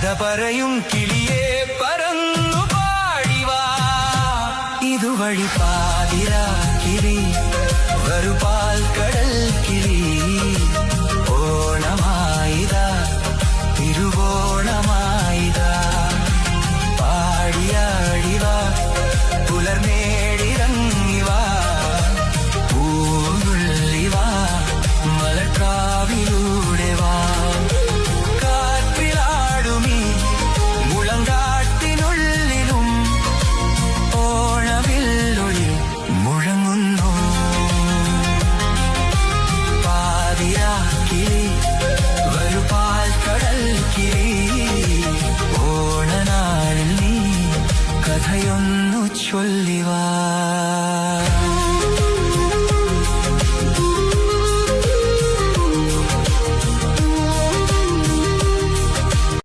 കഥ പറയും കിളിയെ പറന്നു പാടിവാ ഇതുവഴി പാതിരാ കിളി വരുപാൽ കടൽ കിളി ഓണമായിതാ തിരുവോണമായിതാ പാടിയാടിവാ പുലർമേടിറങ്ങിവാ പൂങ്കുള്ളിവാ മലക്കാവിലൂടെ വാ കാറ്റിലാടുമീ മുളങ്കാട്ടിനുള്ളിലും ഓണവില്ലൊളി മുഴങ്ങുന്നു പാതിരാ കിളി വരുപാൽ കടൽ കിളി ഓണനാളിൽ നീ കഥയൊന്നു ചൊല്ലിവാ